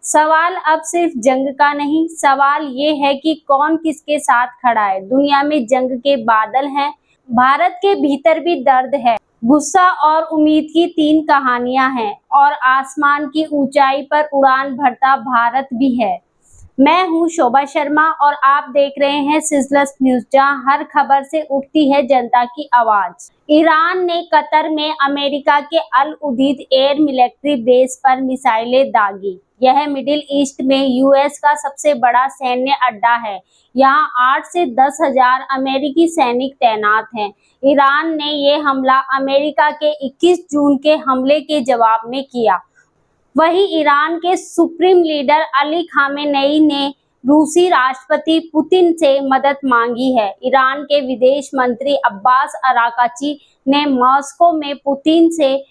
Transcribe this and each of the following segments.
सवाल अब सिर्फ जंग का नहीं, सवाल ये है कि कौन किसके साथ खड़ा है। दुनिया में जंग के बादल हैं, भारत के भीतर भी दर्द है, गुस्सा और उम्मीद की तीन कहानियां हैं और आसमान की ऊंचाई पर उड़ान भरता भारत भी है। मैं हूं शोभा शर्मा और आप देख रहे हैं सिजलर्स न्यूज, जहां हर खबर से उठती है जनता की आवाज। ईरान ने कतर में अमेरिका के अल उदीद एयर मिलिट्री बेस पर मिसाइलें दागी। यह मिडिल ईस्ट में यूएस का सबसे बड़ा सैन्य अड्डा है। यहाँ 8 से 10 हजार अमेरिकी सैनिक तैनात हैं। ईरान ने ये हमला अमेरिका के 21 जून के हमले के जवाब में किया। वहीं ईरान के सुप्रीम लीडर अली खामेनेई ने रूसी राष्ट्रपति पुतिन से मदद मांगी है। ईरान के विदेश मंत्री अब्बास अराकाची ने मॉस्को में पुतिन से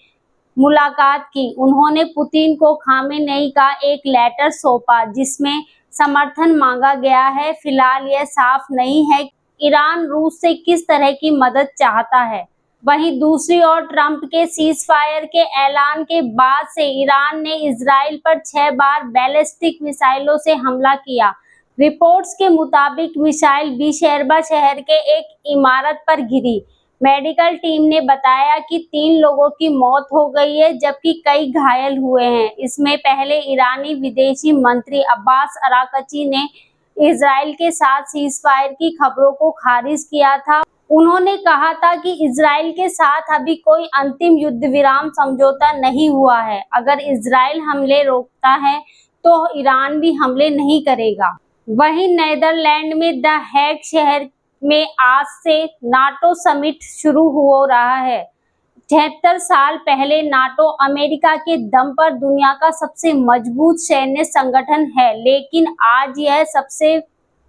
मुलाकात की। उन्होंने पुतिन को खामेनेई का एक लेटर सौंपा जिसमें समर्थन मांगा गया है। फिलहाल यह साफ नहीं है कि ईरान रूस से किस तरह की मदद चाहता है। वहीं दूसरी ओर ट्रंप के सीजफायर के ऐलान के बाद से ईरान ने इजराइल पर 6 बार बैलिस्टिक मिसाइलों से हमला किया। रिपोर्ट्स के मुताबिक मिसाइल बीशेरबा शहर के एक इमारत पर गिरी। मेडिकल टीम ने बताया कि 3 लोगों की मौत हो गई है जबकि कई घायल हुए हैं। इसमें पहले ईरानी विदेशी मंत्री अब्बास अराकाची ने इजराइल के साथ सीजफायर की खबरों को खारिज किया था। उन्होंने कहा था कि इजराइल के साथ अभी कोई अंतिम युद्ध विराम समझौता नहीं हुआ है। अगर इजराइल हमले रोकता है तो ईरान भी हमले नहीं करेगा। वहीं नीदरलैंड में द हेग शहर में आज से नाटो समिट शुरू हो रहा है। 76 साल पहले नाटो अमेरिका के दम पर दुनिया का सबसे मजबूत सैन्य संगठन है, लेकिन आज यह सबसे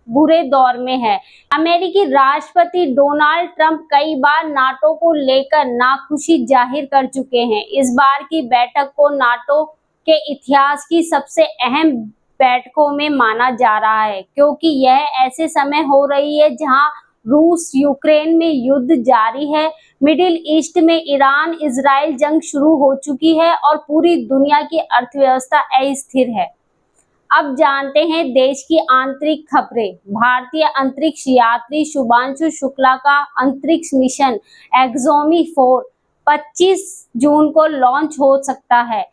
बुरे दौर में है। अमेरिकी राष्ट्रपति डोनाल्ड ट्रंप कई बार नाटो को लेकर नाखुशी जाहिर कर चुके हैं। इस बार की बैठक को नाटो के इतिहास की सबसे अहम बैठकों में माना जा रहा है, क्योंकि यह ऐसे समय हो रही है जहां रूस यूक्रेन में युद्ध जारी है, मिडिल ईस्ट में ईरान इजराइल जंग शुरू हो चुकी है और पूरी दुनिया की अर्थव्यवस्था अस्थिर है। अब जानते हैं देश की आंतरिक खबरें। भारतीय अंतरिक्ष यात्री शुभांशु शुक्ला का अंतरिक्ष मिशन एक्सोमी 4 25 जून को लॉन्च हो सकता है।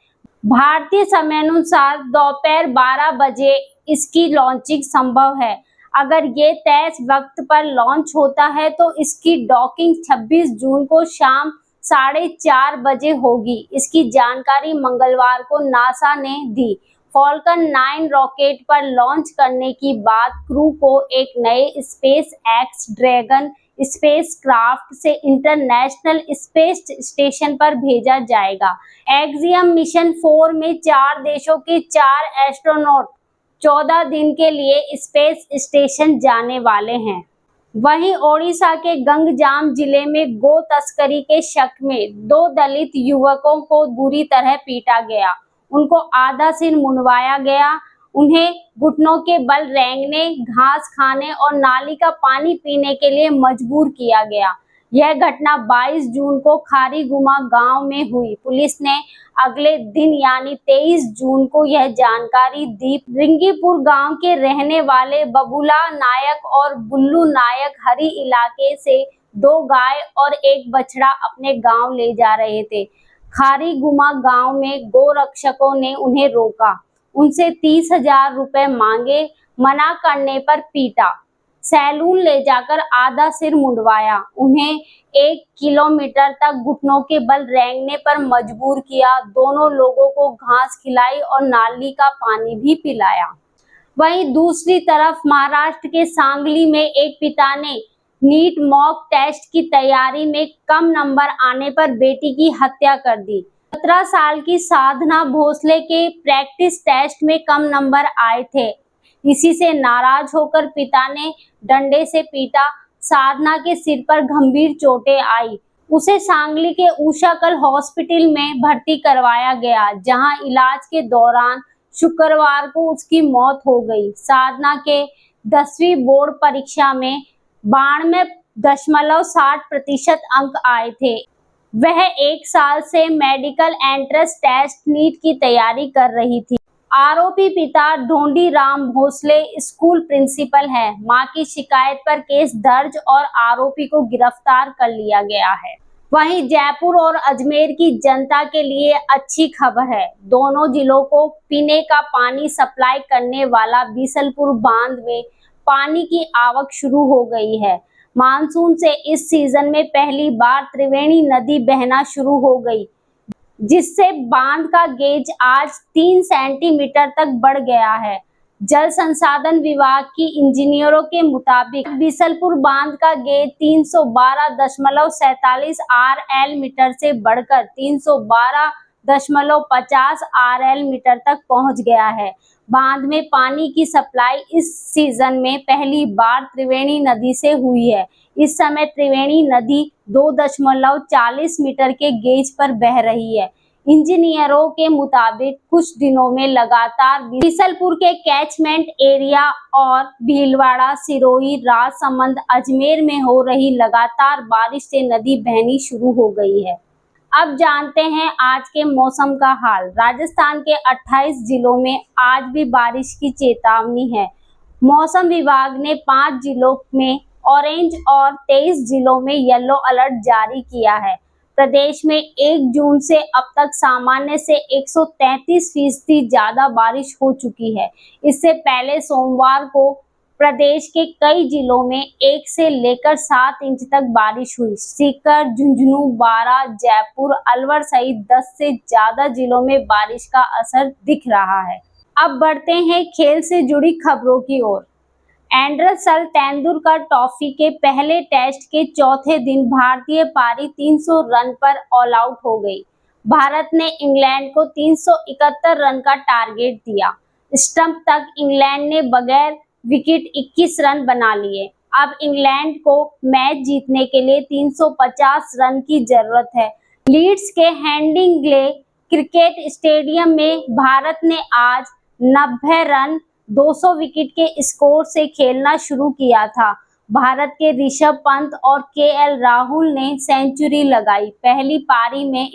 भारतीय समयानुसार दोपहर 12 बजे इसकी लॉन्चिंग संभव है। अगर ये तय वक्त पर लॉन्च होता है तो इसकी डॉकिंग 26 जून को शाम 4:30 बजे होगी। इसकी जानकारी मंगलवार को नासा ने दी। फॉल्कन 9 रॉकेट पर लॉन्च करने की बाद क्रू को एक नए स्पेस एक्स ड्रैगन स्पेसक्राफ्ट से इंटरनेशनल स्पेस स्टेशन पर भेजा जाएगा। एक्सियम मिशन 4 में 4 देशों के 4 एस्ट्रोनॉट 14 दिन के लिए स्पेस स्टेशन जाने वाले हैं। वहीं ओडिशा के गंगजाम जिले में गो तस्करी के शक में 2 दलित युवकों को बुरी तरह पीटा गया। उनको आधा सिर मुंडवाया गया, उन्हें घुटनों के बल रेंगने, घास खाने और नाली का पानी पीने के लिए मजबूर किया गया। यह घटना 22 जून को खारीगुमा गांव में हुई। पुलिस ने अगले दिन यानी 23 जून को यह जानकारी दी। रिंगीपुर गांव के रहने वाले बबुला नायक और बुल्लू नायक हरी इलाके से 2 गाय और 1 बछड़ा अपने गांव ले जा रहे थे। खारीगुमा गांव में गोरक्षकों ने उन्हें रोका, उनसे 30,000 रुपए मांगे, मना करने पर पीटा, सैलून ले जाकर आधा सिर मुंडवाया, उन्हें 1 किलोमीटर तक घुटनों के बल रेंगने पर मजबूर किया। दोनों लोगों को घास खिलाई और नाली का पानी भी पिलाया। वहीं दूसरी तरफ महाराष्ट्र के सांगली में एक पिता ने नीट मॉक टेस्ट की तैयारी में कम नंबर आने पर बेटी की हत्या कर दी। 17 साल की साधना भोसले के प्रैक्टिस टेस्ट में कम नंबर आए थे। इसी से नाराज होकर पिता ने डंडे से पीटा। साधना के सिर पर गंभीर चोटें आई। उसे सांगली के उषाकल हॉस्पिटल में भर्ती करवाया गया, जहां इलाज के दौरान शुक्रवार को उसकी मौत हो गई। साधना के 10वीं बोर्ड परीक्षा में 92.60% अंक आए थे। वह 1 साल से मेडिकल एंट्रेंस टेस्ट नीट की तैयारी कर रही थी। आरोपी पिता ढोंडीराम भोसले स्कूल प्रिंसिपल है। मां की शिकायत पर केस दर्ज और आरोपी को गिरफ्तार कर लिया गया है। वहीं जयपुर और अजमेर की जनता के लिए अच्छी खबर है। दोनों जिलों को पीने का पानी सप्लाई करने वाला बीसलपुर बांध में पानी की आवक शुरू हो गई है। मानसून से इस सीजन में पहली बार त्रिवेणी नदी बहना शुरू हो गई, जिससे बांध का गेज आज 3 सेंटीमीटर तक बढ़ गया है। जल संसाधन विभाग की इंजीनियरों के मुताबिक बीसलपुर बांध का गेज 312.47 RL मीटर से बढ़कर 312.50 RL मीटर तक पहुंच गया है। बांध में पानी की सप्लाई इस सीजन में पहली बार त्रिवेणी नदी से हुई है। इस समय त्रिवेणी नदी 2.40 मीटर के गेज पर बह रही है। इंजीनियरों के मुताबिक कुछ दिनों में लगातार बीसलपुर के कैचमेंट एरिया और भीलवाड़ा, सिरोही, राजसमंद, अजमेर में हो रही लगातार बारिश से नदी बहनी शुरू हो गई है। अब जानते हैं आज के मौसम का हाल। राजस्थान के 28 जिलों में आज भी बारिश की चेतावनी है। मौसम विभाग ने 5 जिलों में ऑरेंज और 23 जिलों में येलो अलर्ट जारी किया है। प्रदेश में 1 जून से अब तक सामान्य से 133% ज्यादा बारिश हो चुकी है। इससे पहले सोमवार को प्रदेश के कई जिलों में 1 से लेकर 7 इंच तक बारिश हुई। सीकर, झुंझुनू, बारां, जयपुर, अलवर सहित 10 से ज्यादा जिलों में बारिश का असर दिख रहा है। अब बढ़ते हैं खेल से जुड़ी खबरों की ओर। एंडरसन तेंदुलकर ट्रॉफी के पहले टेस्ट के चौथे दिन भारतीय पारी 300 रन पर ऑल आउट हो गई। भारत ने इंग्लैंड को 371 रन का टारगेट दिया। स्टंप तक इंग्लैंड ने बगैर विकेट 21 रन बना लिए। अब इंग्लैंड को मैच जीतने के लिए 350 रन की जरूरत है। लीड्स के हेडिंग्ले क्रिकेट स्टेडियम में भारत ने आज 90 रन 200 विकेट के स्कोर से खेलना शुरू किया था। भारत के ऋषभ पंत और KL राहुल ने सेंचुरी लगाई। पहली पारी में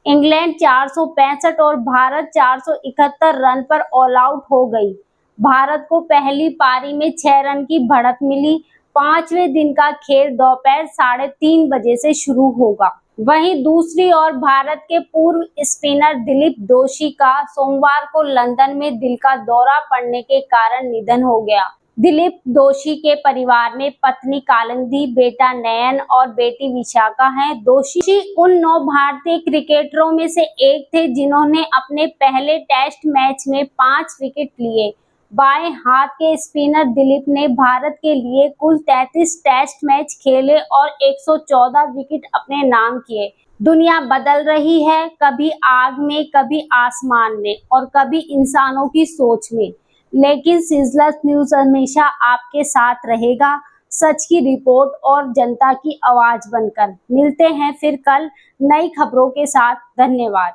इंग्लैंड 465 और भारत 471 रन पर ऑल आउट हो गई। भारत को पहली पारी में 6 रन की बढ़त मिली। 5वें दिन का खेल दोपहर 3:30 बजे से शुरू होगा। वहीं दूसरी ओर भारत के पूर्व स्पिनर दिलीप दोषी का सोमवार को लंदन में दिल का दौरा पड़ने के कारण निधन हो गया। दिलीप दोषी के परिवार में पत्नी कालिंदी, बेटा नयन और बेटी विशाखा हैं। दोषी उन 9 भारतीय क्रिकेटरों में से एक थे जिन्होंने अपने पहले टेस्ट मैच में 5 विकेट लिए। बाएं हाथ के स्पिनर दिलीप ने भारत के लिए कुल 33 टेस्ट मैच खेले और 114 विकेट अपने नाम किए। दुनिया बदल रही है, कभी आग में, कभी आसमान में और कभी इंसानों की सोच में, लेकिन सिजलर न्यूज हमेशा आपके साथ रहेगा, सच की रिपोर्ट और जनता की आवाज बनकर। मिलते हैं फिर कल नई खबरों के साथ। धन्यवाद।